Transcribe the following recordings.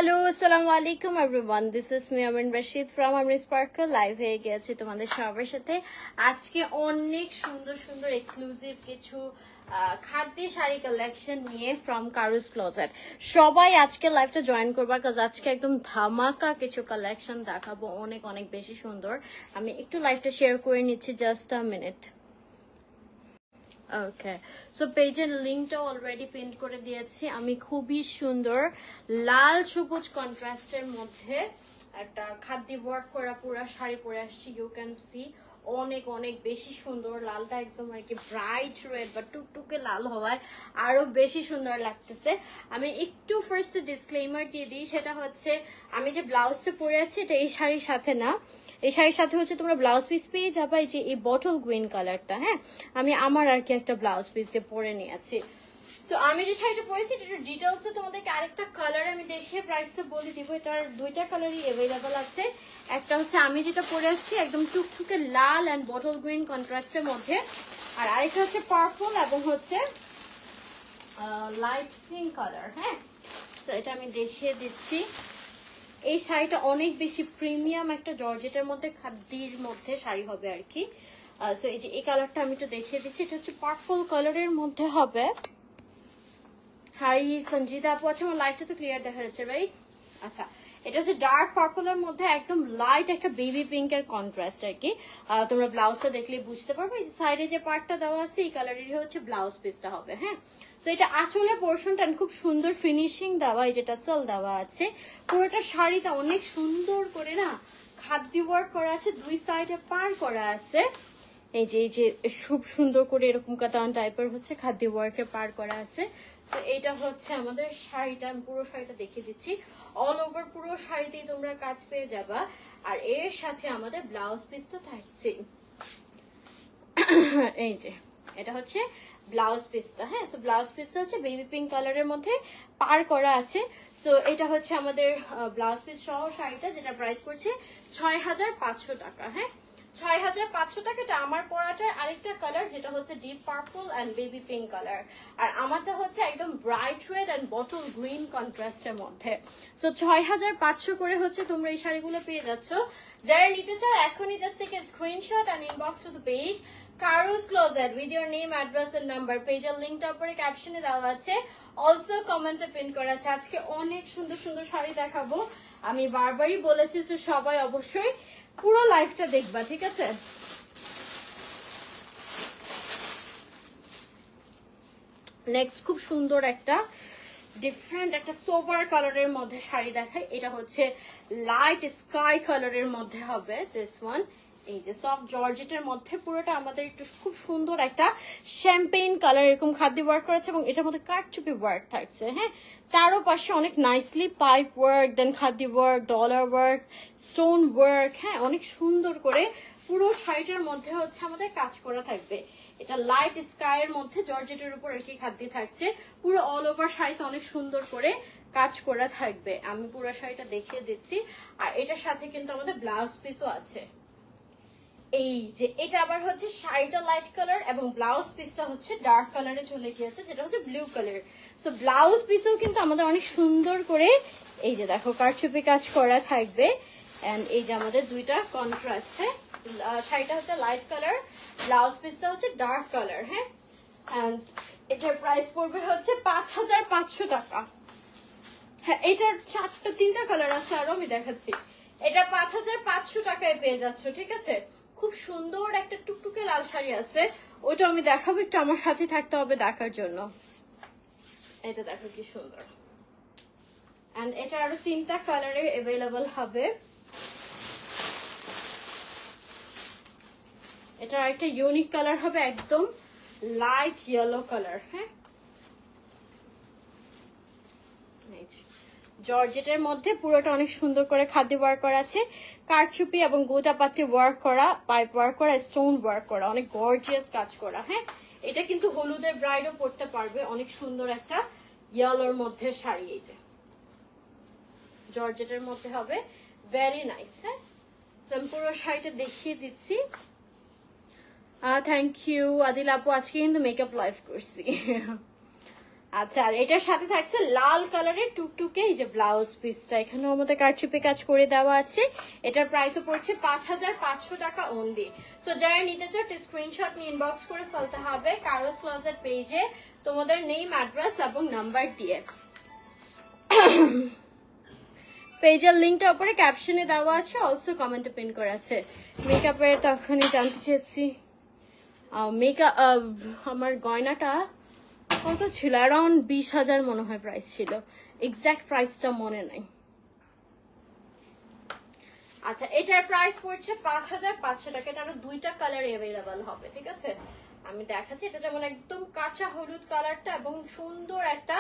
Hello আসসালামু আলাইকুম everyone, this is me Amin Rashid from Amin sparkle. Live হয়ে গেছে তোমাদের সবার সাথে। আজকে অনেক সুন্দর সুন্দর এক্সক্লুসিভ কিছু খাদ্য শাড়ি কালেকশন নিয়ে ফ্রম কারুস ক্লোজেট। সবাই আজকে লাইভটা জয়েন করবা, কাজ আজকে একদম ধামাকা কিছু কালেকশন দেখাবো, অনেক অনেক বেশি সুন্দর। আমি একটু লাইভটা শেয়ার করে নিচ্ছি, just a minute. Okay, so পেজের লিঙ্কটা অলরেডি প্রিন্ট করে দিয়েছি। আমি খুবই সুন্দর লাল সবুজ কন্ট্রাস্টের মধ্যে একটা খাদ্য ওয়ার্ক করা পুরো শাড়ি পরে আসছি। ইউ ক্যান সি অনেক অনেক বেশি সুন্দর। লালটা একদম আর কি ব্রাইট রেড বা টুকটুকে লাল হওয়ায় আরো বেশি সুন্দর লাগতেছে। আমি একটু ফার্স্ট ডিসক্লেইমার দিয়ে দিই, সেটা হচ্ছে আমি যে ব্লাউজটা পরে আছি এটা এই শাড়ির সাথে না। এই শাড়ির সাথে হচ্ছে তোমরা ব্লাউজ পিস পেয়ে যাবা, এই যে এই বটল গ্রিন কালারটা। হ্যাঁ, আমি আমার আর কি একটা ব্লাউজ পিস দিয়ে পরে নিয়েছি। সো আমি যে শাড়িটা পরেছি এটা ডিটেলসে তোমাদেরকে আরেকটা কালার আমি দেখিয়ে প্রাইসটা বলে দিব। এটার দুইটা কালারই অ্যাভেলেবল আছে। একটা হচ্ছে আমি যেটা পরে আছি একদম টুকটুকে লাল অ্যান্ড বটল গ্রিন কন্ট্রাস্টের মধ্যে, আর আরেকটা হচ্ছে পার্পল এবং হচ্ছে লাইট পিঙ্ক কালার। হ্যাঁ, তো এটা আমি দেখিয়ে দিচ্ছি। এই শাড়িটা অনেক বেশি প্রিমিয়াম একটা জর্জেটের মধ্যে খাদ্যের মধ্যে শাড়ি হবে আর কি। সো এই যে এই কালারটা আমি একটু দেখিয়ে দিচ্ছি, এটা হচ্ছে পার্পল কালারের মধ্যে হবে। হাই সঞ্জিতা আপু, আচ্ছা আমার লাইটটা তো ক্লিয়ার দেখা যাচ্ছে রাইট? আচ্ছা, এটা হচ্ছে ডার্ক পার্পলের মধ্যে একদম লাইট একটা বেবি পিঙ্কের কন্ট্রাস্ট আর কি। তোমরা ব্লাউজটা দেখলে বুঝতে পারবে। এই সাইডে যে পার্টটা দেওয়া আছে এই কালারেরই হচ্ছে ব্লাউজ পিসটা হবে। হ্যাঁ, সো এটা আঁচলের পোর্শনটা খুব সুন্দর ফিনিশিং দেওয়া, এই যে টাসেল দেওয়া আছে। পুরোটা শাড়িটা অনেক সুন্দর করে না খাদ্য ওয়ার্ক করা আছে, দুই সাইডে পার করা আছে। এই যে খুব সুন্দর করে এরকম কাতান টাইপের হচ্ছে খাদ্য ওয়ার্কে পার করা আছে। তো এইটা হচ্ছে আমাদের শাড়িটা, আমি পুরো শাড়িটা দেখিয়ে দিচ্ছি। অল ওভার পুরো শাড়িতেই তোমরা কাজ পেয়ে যাবা, আর এর সাথে আমাদের ব্লাউজ পিস তো থাকছে। এই যে এটা হচ্ছে ব্লাউজ পিসটা। হ্যাঁ, সো ব্লাউজ পিসটা হচ্ছে বেবি পিঙ্ক কালারের মধ্যে পার করা আছে। সো এটা হচ্ছে আমাদের ব্লাউজ পিস সহ শাড়িটা, যেটা প্রাইস পড়ছে ৬,৫০০ টাকা। হ্যাঁ, ৬,৫০০ টাকা। এটা আমার পরাটার আরেকটা কালার, যেটা হচ্ছে deep purple and baby pink colour, আর আমারটা হচ্ছে একদম bright red and bottle green কন্ট্রাস্টের মধ্যে। সো ৬,৫০০ করে হচ্ছে তোমরা এই শাড়িগুলো পেয়ে যাচ্ছ। যারা নিতে চাও এখনই just take a screenshot and inbox to the page কারুস closet with your name, address and number. পেজের লিঙ্কটা উপরে ক্যাপশনে দেওয়া আছে, অলসো কমেন্টে পিন করা আছে। আজকে অনেক সুন্দর সুন্দর শাড়ি দেখাবো, আমি বারবারই বলেছি, তো সবাই অবশ্যই পুরো লাইফটা দেখবা, ঠিক আছে? নেক্সট খুব সুন্দর একটা ডিফারেন্ট একটা সোভার কালারের মধ্যে শাড়ি দেখাই। এটা হচ্ছে লাইট স্কাই কালারের মধ্যে হবে দিস ওয়ান। এই যে সফট জর্জেটের মধ্যে পুরোটা আমাদের একটু খুব সুন্দর একটা শ্যাম্পেইন কালার এরকম খাদ্য ওয়ার্ক করেছে, এবং এটার মধ্যে কারচুপি ওয়ার্ক থাকছে। হ্যাঁ, চারোপাশে অনেক নাইসলি পাইপ ওয়ার্ক, দেন খাদ্য work, dollar work, stone work. হ্যাঁ, অনেক সুন্দর করে পুরো শাড়িটার মধ্যে হচ্ছে আমাদের কাজ করা থাকবে। এটা লাইট স্কাইয়ের মধ্যে জর্জেটের উপর আর কি খাদ্য থাকছে। পুরো অল ওভার শাড়িতে অনেক সুন্দর করে কাজ করা থাকবে। আমি পুরো শাড়িটা দেখিয়ে দিচ্ছি, আর এটার সাথে কিন্তু আমাদের ব্লাউজ পিসও আছে। এই যে এটা আবার হচ্ছে শাড়িটা লাইট কালার এবং ব্লাউজ পিসটা হচ্ছে ডার্ক কালারে চলে গিয়েছে, যেটা হচ্ছে ব্লু কালার। সো ব্লাউজ পিসেও কিন্তু আমাদের অনেক সুন্দর করে এই যে দেখো কারচুপি কাজ করা থাকবে। এন্ড এই যে আমাদের দুইটা কন্ট্রাস্ট। হ্যাঁ, শাড়িটা হচ্ছে লাইট কালার, ব্লাউজ পিসটা হচ্ছে ডার্ক কালার। হ্যাঁ, এন্ড এটার প্রাইস পড়বে হচ্ছে ৫,৫০০ টাকা। হ্যাঁ, এটার তিনটা কালার আছে, আরো আমি দেখাচ্ছি। এটা ৫,৫০০ টাকায় পেয়ে যাচ্ছ, ঠিক আছে? খুব সুন্দর একটা টুকটুকে লাল শাড়ি আছে, ওইটা আমি দেখাবো, একটু আমার সাথে থাকতে হবে দেখার জন্য। এটা দেখো কি সুন্দর, এন্ড এটা আরো তিনটা কালারে অ্যাভেলেবল হবে। এটা একটা ইউনিক কালার হবে, একদম লাইট ইয়েলো কালার। হ্যাঁ, জর্জেটের মধ্যে পুরোটা অনেক সুন্দর করে খাদ্য ওয়ার্ক করা আছে, কারচুপি এবং গোটাপাতি ওয়ার্ক করা, পাইপ ওয়ার্ক করা, স্টোন ওয়ার্ক করা, অনেক গর্জিয়াস কাজ করা। হ্যাঁ, এটা কিন্তু হলুদের ব্রাইডও পরতে পারবে, অনেক সুন্দর একটা ইয়েলোর মধ্যে শাড়ি। এই যে জর্জেটের মধ্যে হবে, ভেরি নাইস। হ্যাঁ, আমি পুরো শাড়িটা দেখিয়ে দিচ্ছি। থ্যাংক ইউ আদিল আপু, আজকে কিন্তু মেকআপ লাইভ করছি। আচ্ছা, আর এটার সাথে থাকছে লাল কালারের টুকটুকে এই যে ব্লাউজ পিসটা, এখানেও আমাদের কারচুপি কাজ করে দেওয়া আছে। এটার প্রাইসও পড়ছে 5500 টাকা অনলি। সো যারা নিতে চাও স্ক্রিনশট নিয়ে ইনবক্স করে ফেলতে হবে কারোস ক্লোজেট পেজে তোমাদের নেম, অ্যাড্রেস এবং নাম্বার দিয়ে। পেজের লিঙ্কটা উপরে ক্যাপশনে দেওয়া আছে, অলসো কমেন্টে পিন করা আছে। মেকআপের তখনই জানতে চেয়েছি, মেকআপ আমার গয়নাটা কত ছিল, অ্যারাউন্ড 20,000 মনে হয় প্রাইস ছিল, এক্সাক্ট প্রাইসটা মনে নাই। আচ্ছা, এটার প্রাইস পড়ছে 5500 টাকা। এটা আরো 2টা কালার অ্যাভেলেবল হবে, ঠিক আছে? আমি দেখাচ্ছি, এটা যেমন একদম কাঁচা হলুদ কালারটা এবং সুন্দর একটা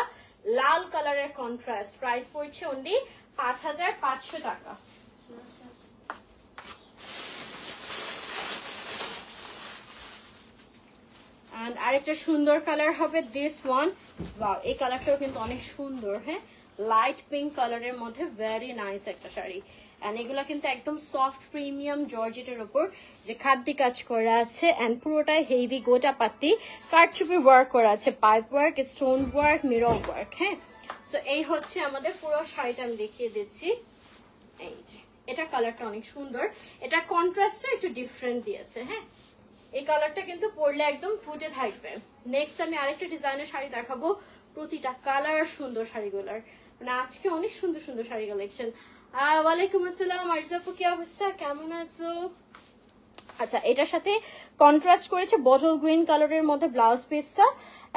লাল কালারের কন্ট্রাস্ট। প্রাইস পড়ছে অনলি 5500 টাকা। এন্ড আরেকটা সুন্দর কালার হবে দিস ওয়ান। ওয়াও, এই কালারটাও কিন্তু অনেক সুন্দর। হ্যাঁ, লাইট পিঙ্ক কালারের মধ্যে ভেরি নাইস একটা শাড়ি। এন্ড এগুলা কিন্তু একদম সফট প্রিমিয়াম জর্জেটের উপর যে খাদ্যি কাজ করা আছে, এন্ড পুরোটাই হেভি গোটা পাতি কারচুপি ওয়ার্ক করা আছে, pipe work, stone work, mirror work. হ্যাঁ, সো এই হচ্ছে আমাদের পুরো শাড়িটা। আমি দেখিয়ে দিচ্ছি, এই যে এটা কালারটা অনেক সুন্দর। এটা কন্ট্রাস্টটা একটু ডিফারেন্ট দিয়েছে। হ্যাঁ, এই কালারটা কিন্তু পরলে একদম ফুটে থাকবে। নেক্সট আমি আরেকটা ডিজাইনের শাড়ি দেখাবো। প্রতিটা কালার সুন্দর শাড়িগুলার, মানে আজকে অনেক সুন্দর সুন্দর শাড়ি কালেকশন। ওয়ালাইকুম আসসালাম আরজাপু, কি অবস্থা, কেমন আছো? আচ্ছা, এটার সাথে কন্ট্রাস্ট করেছে বটল গ্রিন কালারের মধ্যে ব্লাউজ পিসটা,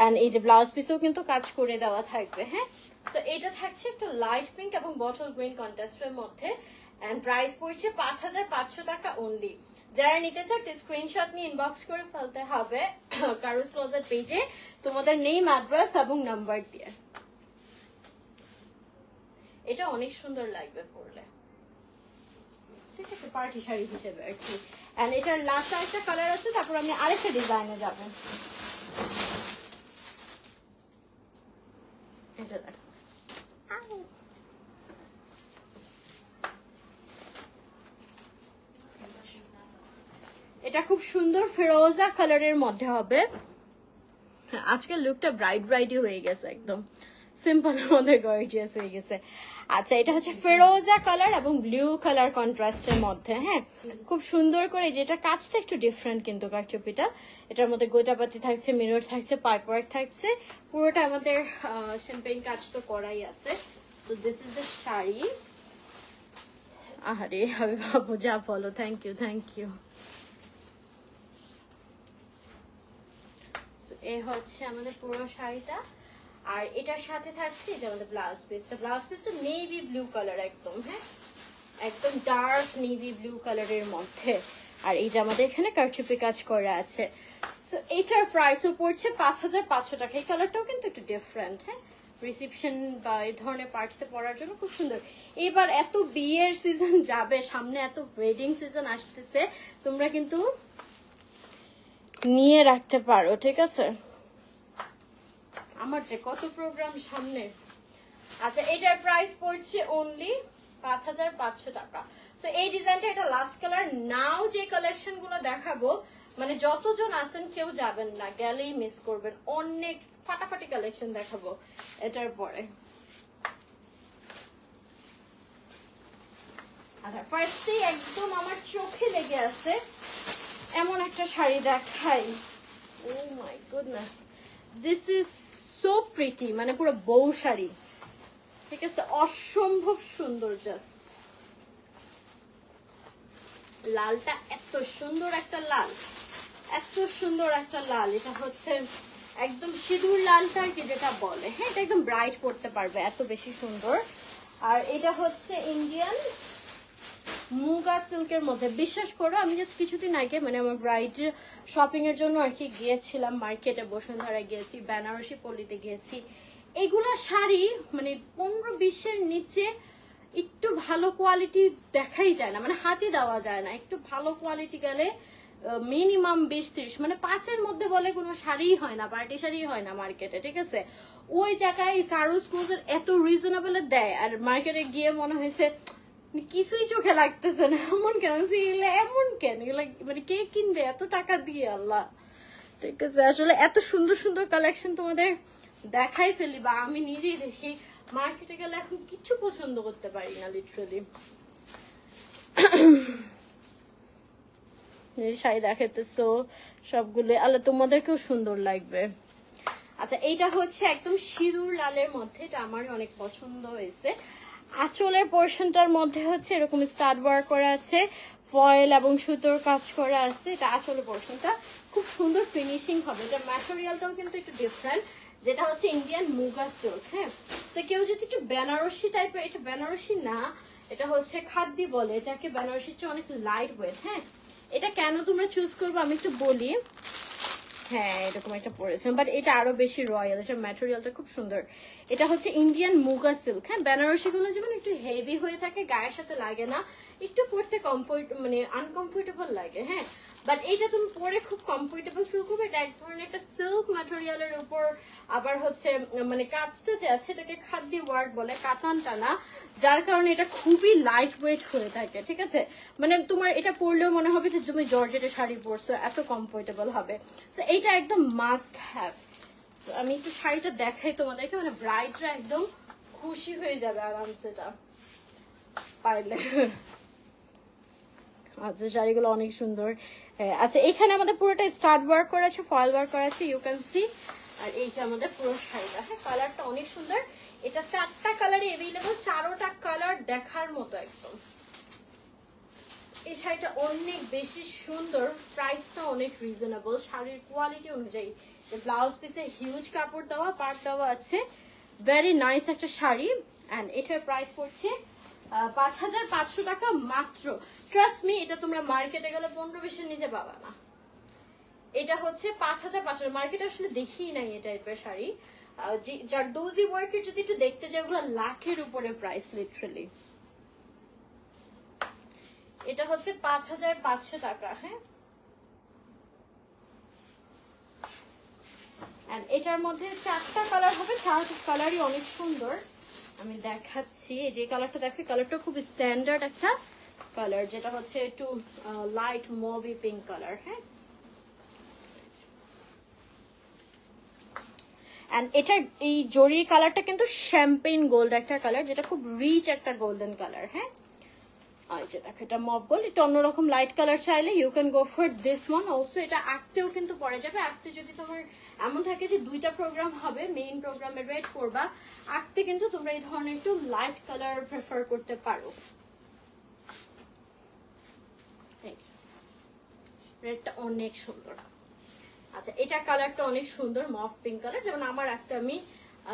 এন্ড এই যে ব্লাউজ পিসেও কিন্তু কাজ করে দেওয়া থাকবে। হ্যাঁ, তো এটা থাকছে একটা লাইট পিঙ্ক এবং বটল গ্রিন কন্ট্রাস্টের মধ্যে, এন্ড প্রাইস পড়ছে 5500 টাকা অনলি। যারা নিতে চাও স্ক্রিনশট নিয়ে ইনবক্স করে ফেলতে হবে কারোস ক্লোজেট পেজে তোমাদের নেম, অ্যাড্রেস এবং নাম্বার দিয়ে। এটা অনেক সুন্দর লাগবে পরলে, ঠিক আছে, পার্টি শাড়ি হিসেবে আর কি। এন্ড এটার লাস্ট আরেকটা কালার আছে, তারপর আমি আরেকটা ডিজাইনে যাব। এটা দেখো, এটা খুব সুন্দর ফিরোজা কালারের মধ্যে হবে। আজকের লুকটা ব্রাইট ব্রাইটই হয়ে গেছে, একদম সিম্পলের মধ্যে গর্জিয়াস হয়ে গেছে। আচ্ছা, এটা হচ্ছে ফিরোজা কালার এবং ব্লু কালার কন্ট্রাস্টের মধ্যে। হ্যাঁ, খুব সুন্দর করে, যেটা কাজটা একটু ডিফারেন্ট কিন্তু কারচুপিটা। এটার মধ্যে গোটাপাতি থাকছে, মিরর থাকছে, পাইপ ওয়ার্ক থাকছে, পুরোটা আমাদের শ্যাম্পেইন কাজ তো করাই আছে। তো দিস ইজ দ্য শাড়ি। আহারে আমি ভাবো, যা বলো, থ্যাংক ইউ থ্যাংক ইউ। এই হচ্ছে আমাদের পুরো শাড়িটা, আর এটার সাথে থাকছে যে আমাদের ব্লাউজ পিসটা। ব্লাউজ পিসটা নেভি ব্লু কালার একদম। হ্যাঁ, একদম ডার্ক নেভি ব্লু কালারের মধ্যে, আর এই যে আমাদের এখানে কারচুপি কাজ করা আছে। সো এটার প্রাইসও পড়ছে 5500 টাকা। এই কালারটাও কিন্তু একটু ডিফারেন্ট। হ্যাঁ, রিসেপশন বা এই ধরনের পার্টিতে পরার জন্য খুব সুন্দর। এবার এত বিয়ের সিজন যাবে সামনে, এত ওয়েডিং সিজন আসতেছে, তোমরা কিন্তু নিয়ে রাখতে পারো, ঠিক আছে? আমার যে কত প্রোগ্রাম সামনে। আচ্ছা, এটার প্রাইস পড়ছে অনলি 5500 টাকা। সো এই ডিজাইনটা, এটা লাস্ট কালার। নাও যে কালেকশন গুলো দেখাবো, মানে যতজন আছেন কেউ যাবেন না, গেলেই মিস করবেন। অনেক ফাটাফাটি কালেকশন দেখাবো এটার পরে। আচ্ছা, ফার্স্টে একদম আমার চোখে লেগে আছে এমন একটা শাড়ি দেখাই। Oh my goodness, this is so pretty, মানে পুরো বউ শাড়ি, ঠিক আছে, অসম্ভব সুন্দর। জাস্ট লালটা এত সুন্দর একটা লাল, এত সুন্দর একটা লাল। এটা হচ্ছে একদম সিঁদুর লালটা আর কি যেটা বলে। হ্যাঁ, এটা একদম ব্রাইট করতে পারবে, এত বেশি সুন্দর। আর এটা হচ্ছে ইন্ডিয়ান মুগা সিল্কের মধ্যে। বিশ্বাস করো, আমি জাস্ট কিছুদিন আগে মানে আমার ব্রাইড শপিং এর জন্য আর কি গিয়েছিলাম মার্কেটে, বসুন্ধরা গিয়েছি, বেনারসি পল্লীতে গিয়েছি। এগুলা শাড়ি মানে 15-20-এর নিচে একটু ভালো কোয়ালিটি দেখাই যায় না, মানে হাতে দেওয়া যায় না। একটু ভালো কোয়ালিটি গেলে মিনিমাম 20-30, মানে 5-এর মধ্যে বলে কোনো শাড়ি হয় না, পার্টি শাড়ি হয় না মার্কেটে, ঠিক আছে? ওই জায়গায় কারোস ক্লোজের এত রিজনেবল দেয়, আর মার্কেটে গিয়ে মনে হয়েছে কিছুই চোখে লাগতেছে না। এমন কেন, এমন কেন, মানে কে কিনবে এত টাকা দিয়ে? আল্লাহ, ঠিক আছে। আসলে এত সুন্দর সুন্দর কালেকশন তোমাদের দেখাই ফেলি বা আমি নিজেই দেখি, মার্কেটে গেলে এখন কিছু পছন্দ করতে পারি না লিটারালি। শাড়ি দেখাইতেছো সবগুলো, আল্লাহ তোমাদেরকেও সুন্দর লাগবে। আচ্ছা এইটা হচ্ছে একদম সিঁদুর লালের মধ্যে, এটা আমার অনেক পছন্দ হয়েছে। আঁচলের পোর্শনটার মধ্যে হচ্ছে এরকম স্টাড ওয়ার্ক করা আছে, ফয়েল এবং সুতোর কাজ করা আছে। এটা আঁচলের পোর্শনটা খুব সুন্দর ফিনিশিং হবে। এটা ম্যাটেরিয়ালটাও কিন্তু একটু ডিফারেন্ট, যেটা হচ্ছে ইন্ডিয়ান মুগা সিল্ক। হ্যাঁ, তো কেউ যদি একটু বেনারসি টাইপের, এটা বেনারসি না, এটা হচ্ছে খাদ্দি বলে এটাকে, বেনারসির চেয়ে অনেক লাইট ওয়েট। হ্যাঁ, এটা কেন তোমরা চুজ করবো আমি একটু বলি। হ্যাঁ এরকম একটা পরেছিলাম, বাট এটা আরো বেশি রয়্যাল, এটা ম্যাটেরিয়ালটা খুব সুন্দর। এটা হচ্ছে ইন্ডিয়ান মুগা সিল্ক। হ্যাঁ, বেনারসি গুলো যেমন একটু হেভি হয়ে থাকে, গায়ের সাথে লাগে না, একটু পরতে কমফোর্ট মানে আনকমফোর্টেবল লাগে। হ্যাঁ, বাট এইটা তুমি পরে খুব কমফোর্টেবল ফিল করবে। এটা এক ধরনের একটা সিল্ক ম্যাটেরিয়ালের উপর আবার হচ্ছে মানে কাজটা যে আছে এটাকে খাদ্দি ওয়ার্ক বলে, কাতান টানা, যার কারণে এটা খুবই লাইট ওয়েট হয়ে থাকে। ঠিক আছে, মানে তোমার এটা পরলেও মনে হবে যে তুমি জর্জেটের শাড়ি পরছো, এত কমফোর্টেবল হবে। তো এইটা একদম মাস্ট হ্যাভ। আমি একটু শাড়িটা দেখাই তোমাদেরকে, মানে ব্রাইডরা একদম খুশি হয়ে যাবে আরামসে এটা পাইলে। আচ্ছা শাড়িগুলো অনেক সুন্দর। আচ্ছা এখানে আমাদের পুরোটা স্টাড ওয়ার্ক করা আছে, ফয়েল ওয়ার্ক করা আছে, ইউ ক্যান সি। আর এইটা আমাদের পুরো শাড়িটা। হ্যাঁ, কালারটা অনেক সুন্দর। এটা 4টা কালারে অ্যাভেলেবল, 4টা কালার দেখার মতো একদম। এই শাড়িটা অনেক বেশি সুন্দর, প্রাইসটা অনেক রিজনেবল শাড়ির কোয়ালিটি অনুযায়ী। ব্লাউজ পিসে হিউজ কাপড় দেওয়া, পার্ট দেওয়া আছে, ভেরি নাইস একটা শাড়ি। অ্যান্ড এটার প্রাইস পড়ছে 5500 টাকা মাত্র। ট্রাস্ট মি, এটা তোমরা মার্কেটে গেলে 15-20 নিচে পাবা না। এটা হচ্ছে 5500, মার্কেটে আসলে দেখিই নাই এই টাইপের শাড়ি। যার দোজি ওয়ার্কের যদি একটু দেখতে যাই, ওগুলো লাখের উপরে প্রাইস লিটারালি। এটা হচ্ছে 5500 টাকা। হ্যাঁ, এটার মধ্যে 4টা কালার হবে, 4টা কালারই অনেক সুন্দর। আমি দেখাচ্ছি, এই যে কালারটা দেখো, কালারটা খুব স্ট্যান্ডার্ড একটা কালার, যেটা হচ্ছে একটু লাইট মুভি পিঙ্ক কালার। হ্যাঁ, এন্ড এটা এই জরির কালারটা কিন্তু শ্যাম্পেইন গোল্ড একটা কালার, যেটা খুব রিচ একটা গোল্ডেন কালার। হ্যাঁ, এই যে দেখো এটা মভ গোল্ড, এটা অন্যরকম লাইট কালার চাইলে you can go for this one also. এটা আঁকতেও কিন্তু পরে যাবে। আঁকতে যদি তোমার এমন থাকে যে 2টা প্রোগ্রাম হবে, মেইন প্রোগ্রামে রেড করবা, আঁকতে কিন্তু তোমরা এই ধরনের একটু লাইট কালার প্রেফার করতে পারো। রেডটা অনেক সুন্দর। আচ্ছা এটা কালারটা অনেক সুন্দর, মভ পিঙ্ক কালার। যেমন আমার একটা, আমি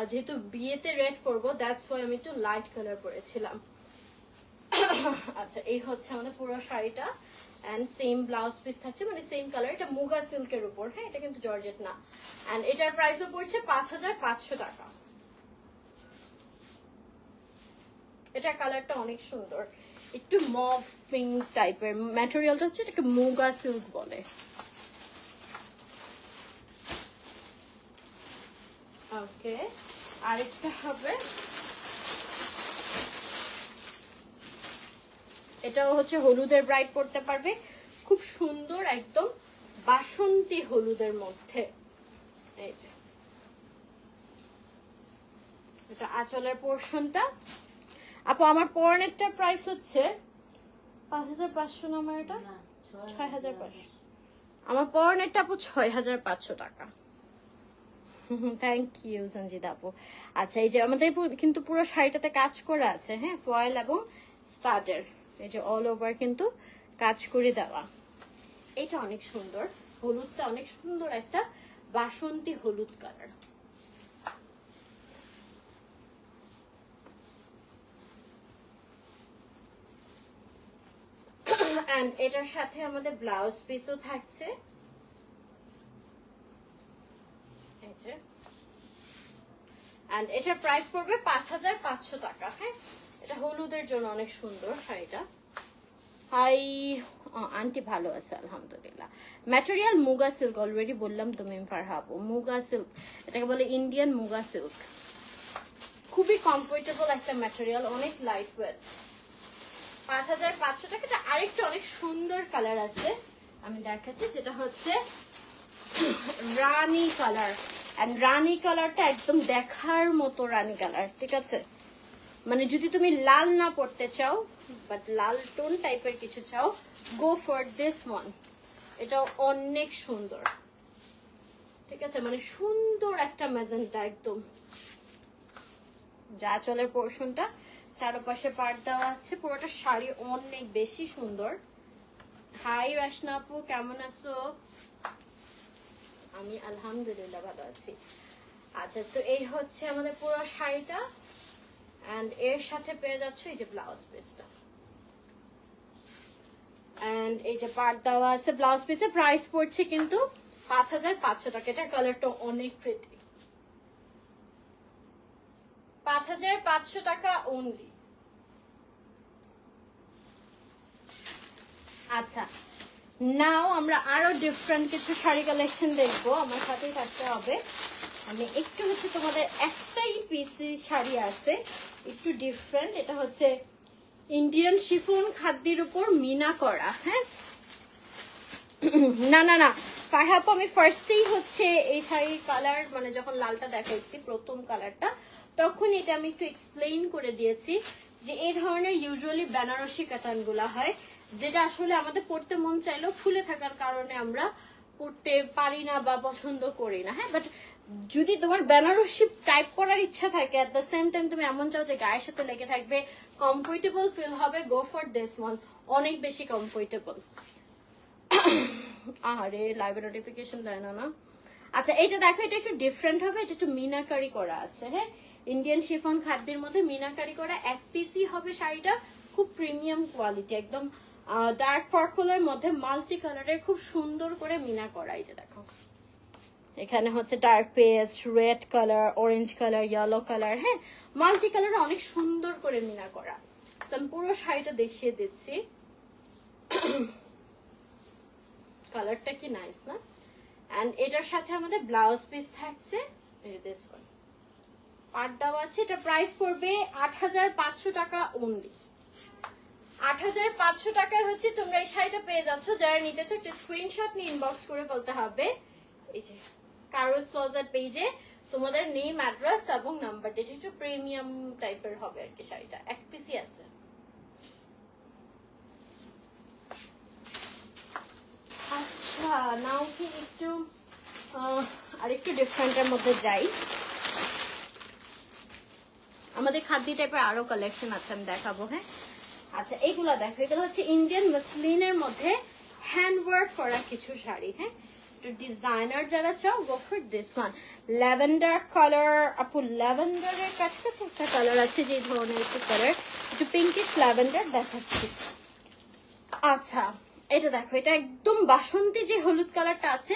যেহেতু বিয়েতে রেড করবো, দ্যাটস ওয়াই আমি একটু লাইট কালার পরেছিলাম। আচ্ছা এই হচ্ছে আমাদের পুরো শাড়িটা, এন্ড সেম ব্লাউজ পিস থাকছে, মানে সেম কালার। এটা মুগা সিল্কের উপর। হ্যাঁ, এটা কিন্তু জর্জেট না। এন্ড এটার প্রাইসও পড়ছে 5500 টাকা। এটার কালারটা অনেক সুন্দর, একটু মভ পিঙ্ক টাইপের। ম্যাটেরিয়ালটা হচ্ছে একটু মুগা সিল্ক বলে। ওকে, আরেকটা হবে, এটাও হচ্ছে হলুদের ব্রাইড পড়তে পারবে, খুব সুন্দর একদম বাসন্তী হলুদের মধ্যে। এই যে এটা আঁচলের পোর্শনটা। আপু আমার পরনেরটা প্রাইস হচ্ছে 5500 না, আমার এটা 6500। আমার পরনেরটা আপু 6500 টাকা। থ্যাংক ইউ সঞ্জিতা আপু। আচ্ছা এই যে আমাদের কিন্তু পুরো শাড়িটাতে কাজ করা আছে। হ্যাঁ, ফয়েল এবং স্টাডের এই যে অল ওভার কিন্তু কাজ করে দেওয়া। এটা অনেক সুন্দর, হলুদটা অনেক সুন্দর একটা বাসন্তী হলুদ কালার। এন্ড এটার সাথে আমাদের ব্লাউজ পিসও থাকছে। এই যে, এন্ড এটার প্রাইস পড়বে 5500 টাকা। হ্যাঁ, এটা হলুদের জন্য অনেক সুন্দর শাড়িটা। হাই আন্টি, ভালো আছে আলহামদুলিল্লাহ। ম্যাটেরিয়াল মুগা সিল্ক, অলরেডি বললাম তো মিম ফারহাবু, মুগা সিল্ক, এটাকে বলে ইন্ডিয়ান মুগা সিল্ক। খুবই কমফোর্টেবল একটা ম্যাটেরিয়াল, অনেক লাইট ওয়েট। 5500 টাকা। এটা আরেকটা অনেক সুন্দর কালার আছে, আমি দেখাচ্ছি, যেটা হচ্ছে রানী কালার। এন্ড রানী কালারটা একদম দেখার মতো রানী কালার, ঠিক আছে? মানে যদি তুমি লাল না পড়তে চাও বাট লাল টোন টাইপের কিছু চাও, গো ফর দিস ওয়ান। এটা অনেক সুন্দর, ঠিক আছে? মানে সুন্দর একটা ম্যাজেন্টা একদম। যা চলে পোর্শনটা চারপাশে পাট দেওয়া আছে, পুরোটা শাড়ি অনেক বেশি সুন্দর। হাই রাশনা আপু, কেমন আছো? আমি আলহামদুলিল্লাহ ভালো আছি। আচ্ছা, তো এই হচ্ছে আমাদের পুরো শাড়িটা এন্ড এর সাথে পেয়ে যাচ্ছে এই যে ব্লাউজ পিসটা এন্ড এই যে পাট দেওয়া আছে ব্লাউজ পিসে। প্রাইস পড়ছে কিন্তু 5500 টাকা। এটার কালারটা অনেক প্রিটি। 5500 টাকা অনলি। আচ্ছা, নাও আমরা আরো ডিফারেন্ট কিছু শাড়ি কালেকশন দেখবো, আমার সাথেই থাকতে হবে। আমি একটু হচ্ছে তোমাদের একটাই পিসি শাড়ি আছে একটু ডিফারেন্ট, এটা হচ্ছে ইন্ডিয়ান শিফন খাদ্যের উপর মিনা করা। হ্যাঁ, না না না ফারহাপ, আমি ফার্স্টেই হচ্ছে এই শাড়ির কালার মানে যখন লালটা দেখাইছি প্রথম কালারটা, তখন এটা আমি একটু এক্সপ্লেইন করে দিয়েছি যে এই ধরনের ইউজুয়ালি বেনারসি কাতানগুলা হয়, যেটা আসলে আমাদের পড়তে মন চাইলেও ফুলে থাকার কারণে আমরা পড়তে পারি না বা পছন্দ করি না। হ্যাঁ, বাট যদি তোমার বেনারসি টাইপ করার ইচ্ছা থাকে, এট দ্য সেম টাইম তুমি এমন চাও যে গায়ের সাথে লেগে থাকবে, কমফোর্টেবল ফিল হবে, গো ফর দিস ওয়ান। অনেক বেশি কমফোর্টেবল। আরে লাইভে নোটিফিকেশন দেয় না। আচ্ছা, এটা দেখো, এটা একটু ডিফারেন্ট হবে, এটা একটু মিনাকারি করা আছে। হ্যাঁ, ইন্ডিয়ান শিফন খাদ্যের মধ্যে মিনাকারি করা, এক পিসই হবে শাড়িটা, খুব প্রিমিয়াম কোয়ালিটি, একদম ডার্ক পার্পলের মধ্যে মাল্টি কালারের খুব সুন্দর করে মিনা করা। এই যে দেখো, এখানে হচ্ছে dark paste, red colour, orange colour, yellow colour, হ্যাঁ মাল্টি কালার অনেক সুন্দর করে মিনা করা। আমি পুরো শাড়িটা দেখিয়ে দিচ্ছি, কালারটা কি নাইস না? এন্ড এটার সাথে আমাদের ব্লাউজ পিস থাকছে দিস ওয়ান, পাট দেওয়া আছে। এটা প্রাইস পড়বে 8500 টাকা অনলি। 8500 টাকায় হচ্ছে তোমরা এই শাড়িটা পেয়ে যাচ্ছ। যারা নিতে চাও একটা স্ক্রিনশট নিয়ে ইনবক্স করে বলতে হবে এই যে কারোস ক্লোজার পেজে তোমাদের নেম, অ্যাড্রেস এবং নাম্বার। এটা একটু প্রিমিয়াম টাইপের হবে আর কি শাড়িটা, এক পিসই আছে। আচ্ছা, নাও কি একটু আরেকটু ডিফারেন্টের মধ্যে যাই। আমাদের খাদ্য টাইপের আরো কালেকশন আছে, আমি দেখাবো। হ্যাঁ, আচ্ছা এইগুলো দেখো, এগুলো হচ্ছে ইন্ডিয়ান মাসলিনের মধ্যে হ্যান্ডওয়ার্ক করা কিছু শাড়ি। হ্যাঁ, একটু ডিজাইনার যারা চাও, গো for this one. Lavender colour, আপু ল্যাভেন্ডারের কাছাকাছি একটা কালার আছে যে ধরনের একটু কালার, একটু পিঙ্কিশ ল্যাভেন্ডার দেখাচ্ছি। আচ্ছা, এটা দেখো, এটা একদম বাসন্তী যে হলুদ কালারটা আছে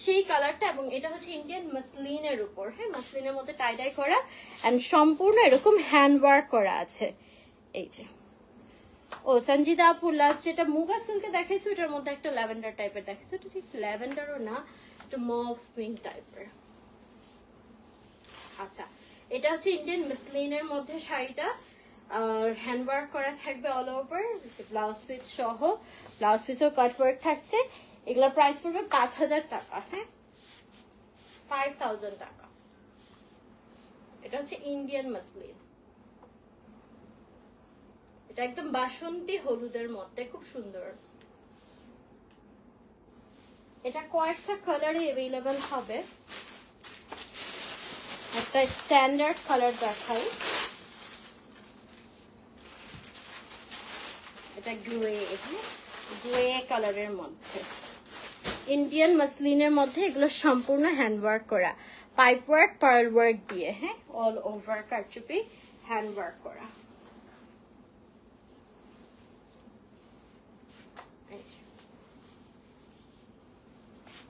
সেই কালারটা, এবং এটা হচ্ছে ইন্ডিয়ান মাসলিনের উপর। হ্যাঁ, মাসলিনের মধ্যে টাই ডাই করা এন্ড সম্পূর্ণ এরকম হ্যান্ডওয়ার্ক করা আছে। এই যে ও সঞ্জিদা আপু লাস্ট যেটা মুগা সিল্কে দেখাইছো, এটার মধ্যে একটা ল্যাভেন্ডার টাইপের দেখাইছো। এটা ঠিক ল্যাভেন্ডারও না, একটু মভ পিঙ্ক টাইপের। আচ্ছা, এটা হচ্ছে ইন্ডিয়ান মাসলিনের মধ্যে শাড়িটা, আর হ্যান্ডওয়ার্ক করা থাকবে অল ওভার, ব্লাউজ পিস সহ, ব্লাউজ পিসও কাটওয়ার্ক থাকছে। এগুলোর প্রাইস পড়বে 5000 টাকা। হ্যাঁ, 5000 টাকা। এটা হচ্ছে ইন্ডিয়ান মাসলিন, এটা একদম বাসন্তী হলুদের মধ্যে, খুব সুন্দর। এটা কয়েকটা কালারে অ্যাভেলেবেল হবে। একটা স্ট্যান্ডার্ড কালার দেখাই, এটা গ্রে, গ্রে কালারের মধ্যে ইন্ডিয়ান মাসলিনের মধ্যে। এগুলো সম্পূর্ণ হ্যান্ডওয়ার্ক করা, পাইপ ওয়ার্ক, পার্ল ওয়ার্ক দিয়ে। হ্যাঁ, অল ওভার কারচুপি হ্যান্ডওয়ার্ক করা।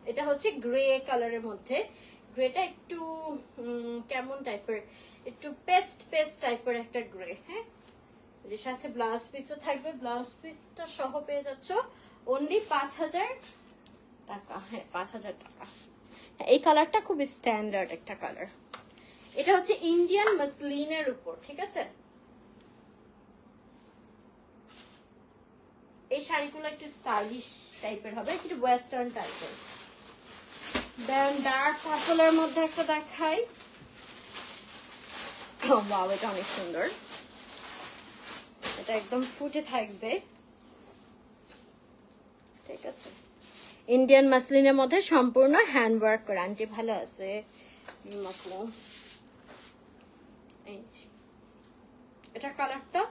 এটা হচ্ছে গ্রে কালারের মধ্যে। গ্রেটা একটু কেমন টাইপের, একটু পেস্ট পেস্ট টাইপের একটা গ্রে। হ্যাঁ, যে সাথে ব্লাউজ পিসও থাকবে, ব্লাউজ পিসটা সহ পেয়ে যাচ্ছ অনলি 5000 টাকা। হ্যাঁ, 5000 টাকা। এই কালারটা খুব স্ট্যান্ডার্ড একটা কালার। এটা হচ্ছে ইন্ডিয়ান মাসলিনের উপর, ঠিক আছে? এই শাড়িগুলো একটু স্টাইলিশ টাইপের হবে, একটু ওয়েস্টার্ন টাইপের। দেন ডার্ক পার্পলের মধ্যে একটা দেখাই। ওয়াও, এটা অনেক সুন্দর, এটা একদম ফুটে থাকবে, ঠিক আছে। ইন্ডিয়ান মাসলিনের মধ্যে সম্পূর্ণ হ্যান্ড ওয়ার্ক করা। আন্টি ভালো আছে? এটা কালারটা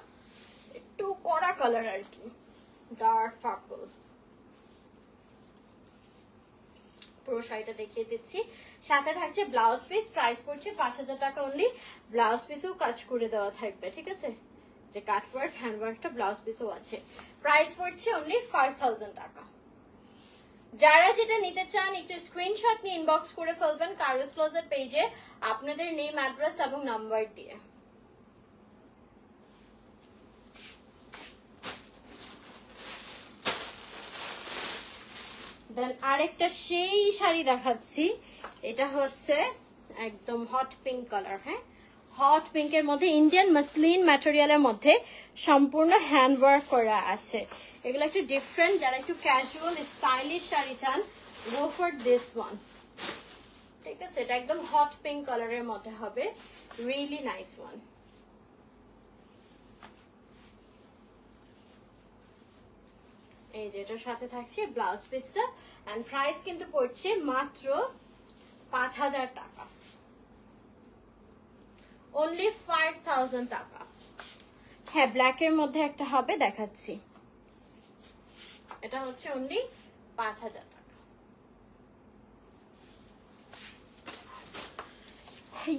একটু কড়া কালার আর কি, ডার্ক পার্পল। পুরো শাড়িটা দেখিয়ে দিচ্ছি, সাথে থাকছে ব্লাউজ পিস। প্রাইস পড়ছে 5000 টাকা অনলি। ব্লাউজ পিসও কাজ করে দেওয়া থাকবে, ঠিক আছে, যে কাটওয়ার্ক হ্যান্ডওয়ার্কটা ব্লাউজ পিসও আছে। প্রাইস পড়ছে অনলি 5000 টাকা। যারা যেটা নিতে চান একটু স্ক্রিনশট নিয়ে ইনবক্স করে ফেলবেন কারুস ক্লোজেট পেজে আপনাদের নেম, অ্যাড্রেস এবং নাম্বার দিয়ে। দেন আরেকটা সেই শাড়ি দেখাচ্ছি, এটা হচ্ছে একদম হট পিঙ্ক কালার। হ্যাঁ, হট পিঙ্কের মধ্যে ইন্ডিয়ান মাসলিন ম্যাটেরিয়ালের মধ্যে সম্পূর্ণ হ্যান্ড ওয়ার্ক করা আছে। এগুলো একটু ডিফারেন্ট, যারা একটু ক্যাজুয়াল স্টাইলিশ শাড়ি চান, গো ফর দিস ওয়ান, ঠিক আছে। এটা একদম হট পিঙ্ক কালারের মধ্যে হবে, রিয়েলি নাইস ওয়ান। এই যে এটার সাথে থাকছে ব্লাউজ পিসটা, এন্ড প্রাইস কিন্তু পড়ছে মাত্র 5000 টাকা, অনলি 5000 টাকা। হ্যাঁ, ব্ল্যাকের মধ্যে একটা হবে, দেখাচ্ছি। এটা হচ্ছে অনলি 5000 টাকা।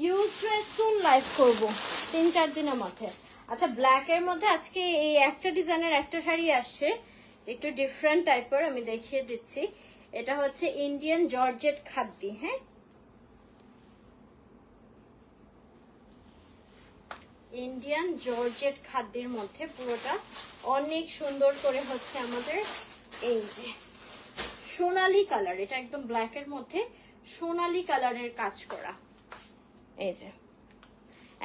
ইউজ ড্রেস সুন লাইভ করবো 3-4 দিনের মধ্যে। আচ্ছা, ব্ল্যাকের মধ্যে আজকে এই একটা ডিজাইনের একটা শাড়ি আসছে, একটু ডিফারেন্ট টাইপের, আমি দেখিয়ে দিচ্ছি। এটা হচ্ছে ইন্ডিয়ান জর্জেট খাদ্দি। হ্যাঁ, ইন্ডিয়ান জর্জেট খাদ্যের মধ্যে পুরোটা অনেক সুন্দর করে হচ্ছে আমাদের এই যে সোনালী কালার, এটা একদম ব্ল্যাকের মধ্যে সোনালী কালারের কাজ করা, এই যে।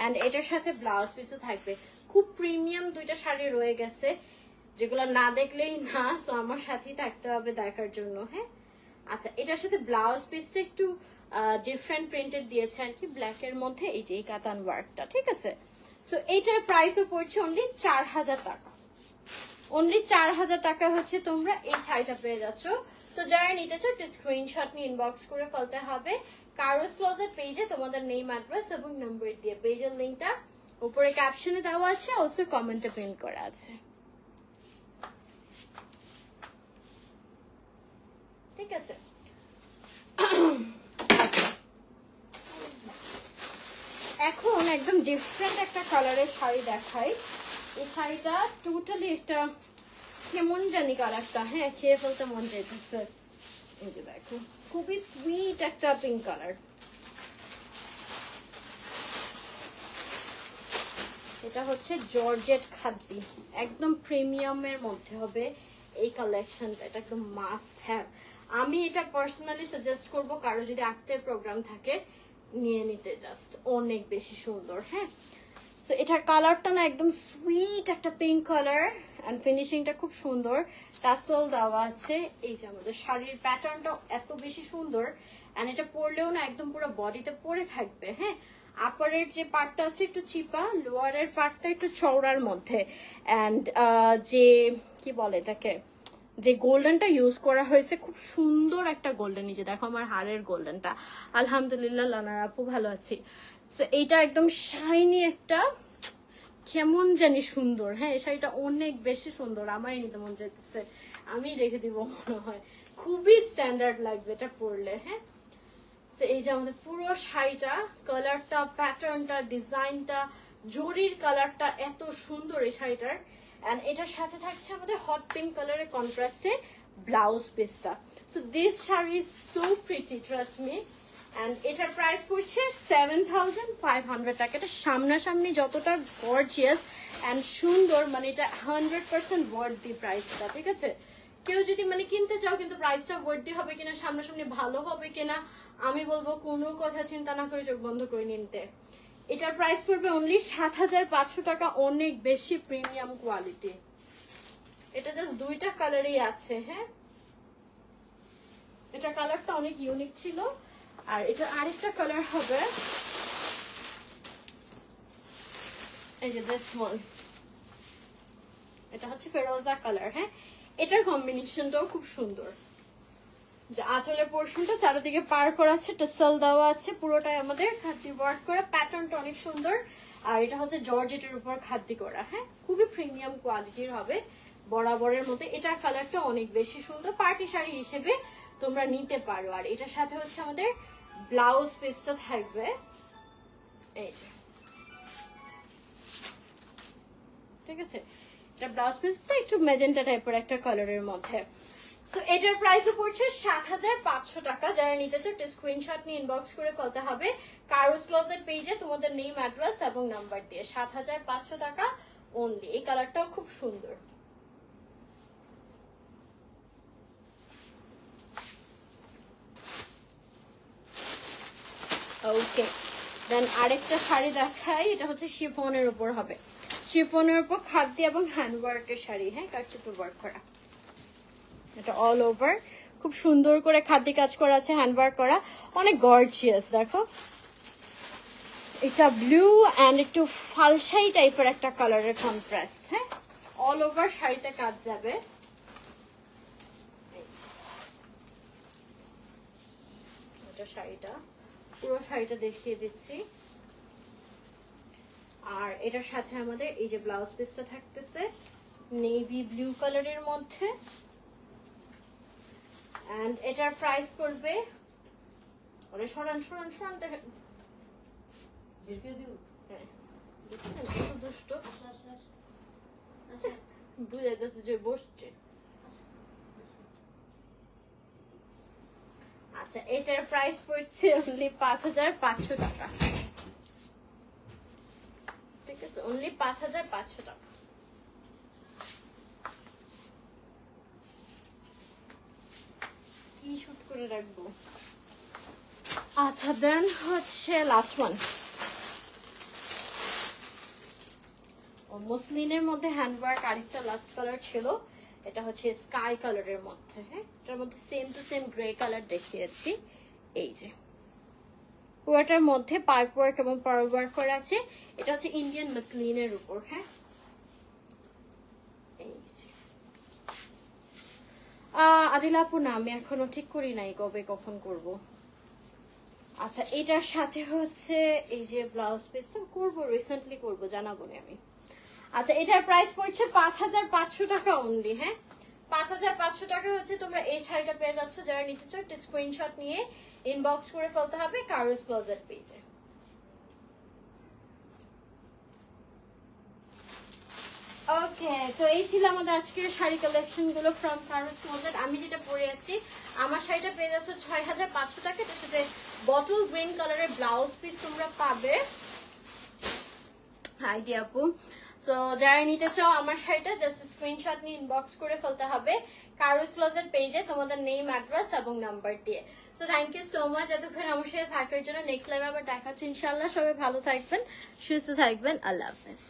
এন্ড এটার সাথে ব্লাউজ পিসও থাকবে। খুব প্রিমিয়াম দুইটা শাড়ি রয়ে গেছে, যেগুলো না দেখলেই না, সো আমার সাথেই থাকতে হবে দেখার জন্য। হ্যাঁ, আচ্ছা, এটার সাথে ব্লাউজ পিসটা একটু ডিফারেন্ট প্রিন্টেড দিয়েছে আর কি, ব্ল্যাকের মধ্যে এই যে এই কাতান ওয়ার্কটা, ঠিক আছে। সো এইটার প্রাইসও পড়ছে অনলি 4000 টাকা। অনলি 4000 টাকা হচ্ছে তোমরা এই শাড়িটা পেয়ে যাচ্ছ। সো যারা নিতে চাও স্ক্রিনশট নিয়ে ইনবক্স করে ফেলতে হবে কারুস ক্লোজেট পেজে তোমাদের নেম, অ্যাড্রেস এবং নাম্বার দিয়ে। পেজের লিংকটা উপরে ক্যাপশনে দেওয়া আছে, অলসো কমেন্টে পিন করা আছে, ঠিক আছে। এখন একদম ডিফারেন্ট একটা কালারের শাড়ি দেখাই। এই শাড়িটা টোটালি একটা কেমন জানি কালারটা, হ্যাঁ, খেয়ে ফেলতে মন চাইতেছে। এই যে দেখো, খুবই সুইট একটা পিঙ্ক কালার। এটা হচ্ছে জর্জেট খাদ্দি, একদম প্রিমিয়ামের মধ্যে হবে এই কালেকশনটা। এটা একদম মাস্ট হ্যাভ। আমি এটা পার্সোনালি সাজেস্ট করব কারো যদি আক্তের প্রোগ্রাম থাকে নিয়ে নিতে, জাস্ট অনেক বেশি সুন্দর। হ্যাঁ, সো এটার কালারটা না একদম সুইট একটা পিঙ্ক কালার, এন্ড ফিনিশিংটা খুব সুন্দর, টাসেল দেওয়া আছে। এই যে আমাদের শাড়ির প্যাটার্নটা এত বেশি সুন্দর, এন্ড এটা পরলেও না একদম পুরো বডিতে পরে থাকবে। হ্যাঁ, আপারের যে পার্টটা আছে একটু চিপা, লোয়ারের পার্টটা একটু চওড়ার মধ্যে, এন্ড যে কি বলে এটাকে, যে গোল্ডেনটা ইউজ করা হয়েছে খুব সুন্দর একটা গোল্ডেন। এই যে দেখো আমার হাড়ের গোল্ডেনটা, আলহামদুলিল্লাহ লানার আপু ভালো আছি। সো এইটা একদম শাইনি একটা কেমন জানি সুন্দর। হ্যাঁ, এই শাড়িটা অনেক বেশি সুন্দর, আমারই নিতে মন চাইতেছে, আমি রেখে দিব মনে হয়, খুবই স্ট্যান্ডার্ড লাগবে এটা পরলে। হ্যাঁ, এই যে আমাদের পুরো শাড়িটা, কালারটা, প্যাটার্নটা, ডিজাইনটা, জরির কালারটা এত সুন্দর এই শাড়িটার। এন্ড এটার সাথে থাকছে আমাদের হট পিঙ্ক কালারের কন্ট্রাস্টে ব্লাউজ পিসটা। So this sari is so pretty, trust me. And এটার প্রাইস পড়ছে 7500 টাকা। এটা সামনাসামনি যতটা গর্জিয়াস এন্ড সুন্দর, মানে এটা 100% ওয়ার্থি প্রাইসটা, ঠিক আছে। কেউ যদি মানে কিনতে চাও কিন্তু প্রাইসটা ওয়ার্থি হবে কিনা, সামনাসামনি ভালো হবে কিনা, আমি বলবো কোনো কথা চিন্তা না করে চোখ বন্ধ করে নিতে। এটার প্রাইস পড়বে অনলি 7500 টাকা, অনেক বেশি প্রিমিয়াম কোয়ালিটি। এটা জাস্ট দুইটা কালারই আছে। হ্যাঁ, এটা কালারটা অনেক ইউনিক ছিল। আর এটা আরেকটা কালার হবে, এই যে দিস ওয়ান, এটা হচ্ছে ফেরোজা কালার। হ্যাঁ, এটার কম্বিনেশনটাও খুব সুন্দর, যে আঁচলের পোর্শনটা চারিদিকে পার করা আছে, টাসেল দেওয়া আছে, পুরোটাই আমাদের খাদ্দি ওয়ার্ক করা, প্যাটার্নটা অনেক সুন্দর। আর এটা হচ্ছে জর্জেটের উপর খাদ্দি করা। হ্যাঁ, খুবই প্রিমিয়াম কোয়ালিটির হবে বরাবরের মতো। এটার কালারটা অনেক বেশি সুন্দর, পার্টি শাড়ি হিসেবে তোমরা নিতে পারো। আর এটার সাথে হচ্ছে আমাদের ব্লাউজ পিসটা থাকবে এই যে, ঠিক আছে। এটা ব্লাউজ পিসটা একটু ম্যাজেন্টা টাইপের একটা কালারের মধ্যে। সো এটার প্রাইসও পড়ছে ৭৫০০ টাকা। যারা নিতে চাও একটা স্ক্রিনশট নিয়ে ইনবক্স করে ফেলতে হবে কারুস ক্লোজেট পেজে তোমাদের নেম, অ্যাড্রেস এবং নাম্বার দিয়ে। ৭৫০০ টাকা অনলি। এই কালারটাও খুব সুন্দর। ওকে, দেন আরেকটা শাড়ি দেখাই। এটা হচ্ছে শিফনের উপর হবে, শিফনের উপর খাদ্য এবং হ্যান্ডওয়ার্কের শাড়ি। হ্যাঁ, কারচুপি ওয়ার্ক করা, এটা অল ওভার খুব সুন্দর করে খাদ্য কাজ করা আছে, হ্যান্ডওয়ার্ক করা, অনেক গর্জিয়াস। দেখো এটা ব্লু অ্যান্ড একটু ফালসাই টাইপের একটা কালারের কন্ট্রাস্ট। হ্যাঁ, অল ওভার শাড়িতে কাজ যাবে। এটা শাড়িটা, পুরো শাড়িটা দেখিয়ে দিচ্ছি। আর এটার সাথে আমাদের এই যে ব্লাউজ পিসটা থাকতেছে নেভি ব্লু কালারের মধ্যে। এন্ড এটার প্রাইস পড়বে, ওরে সরান সরান সরান, দেখেন দেখছেন কত দুষ্ট, বুঝে গেছে যে বসছে। আচ্ছা, এটার প্রাইস পড়ছে অনলি ৫৫০০ টাকা। ঠিক আছে, অনলি ৫৫০০ টাকা। কি শুট করে রাখবো। আচ্ছা, দেন হচ্ছে লাস্ট ওয়ান, মসলিনের মধ্যে হ্যান্ডওয়ার্ক। আরেকটা লাস্ট কালার ছিল, এটা হচ্ছে স্কাই কালারের মধ্যে। হ্যাঁ, এটার মধ্যে same to same grey colour দেখিয়েছি। এই যে পুরোটার মধ্যে পাইপ ওয়ার্ক এবং পার্ল ওয়ার্ক করা আছে। এটা হচ্ছে ইন্ডিয়ান মসলিনের উপর। হ্যাঁ, এই যে আদিলাপুর না, আমি এখনো ঠিক করি নাই কবে কখন করব। আচ্ছা, এটার সাথে হচ্ছে এই যে ব্লাউজ পিসটা করবো, রিসেন্টলি করবো, জানাবো না আমি। আচ্ছা, এটার প্রাইস পড়ছে ৫৫০০ টাকা অনলি। হ্যাঁ, ৫৫০০ টাকা হচ্ছে তোমরা এই শাড়িটা পেয়ে যাচ্ছ। যারা নিতে চাও একটা স্ক্রিনশট নিয়ে ইনবক্স করে ফেলতে হবে কারুস ক্লোজেট পেজে। ওকে, সো এই ছিল আমাদের আজকের শাড়ি কালেকশন গুলো ফ্রম কারুস ক্লোজেট। আমি যেটা পরে আছি, আমার শাড়িটা পেয়ে যাচ্ছ ৬৫০০ টাকা। এটার সাথে বটল গ্রিন কালারের ব্লাউজ পিস তোমরা পাবে। হাই দি আপু। সো যারা নিতে চাও আমার শাড়িটা, জাস্ট স্ক্রিনশট নিয়ে ইনবক্স করে ফেলতে হবে কারুস ক্লোজেট পেজে তোমাদের নেম, অ্যাড্রেস এবং নাম্বার দিয়ে। So thank you so much এতক্ষণ আমার সাথে থাকার জন্য। নেক্সট লাইভে আবার দেখা হচ্ছে ইনশাল্লাহ। সবাই ভালো থাকবেন, সুস্থ থাকবেন। আল্লাহ হাফেজ।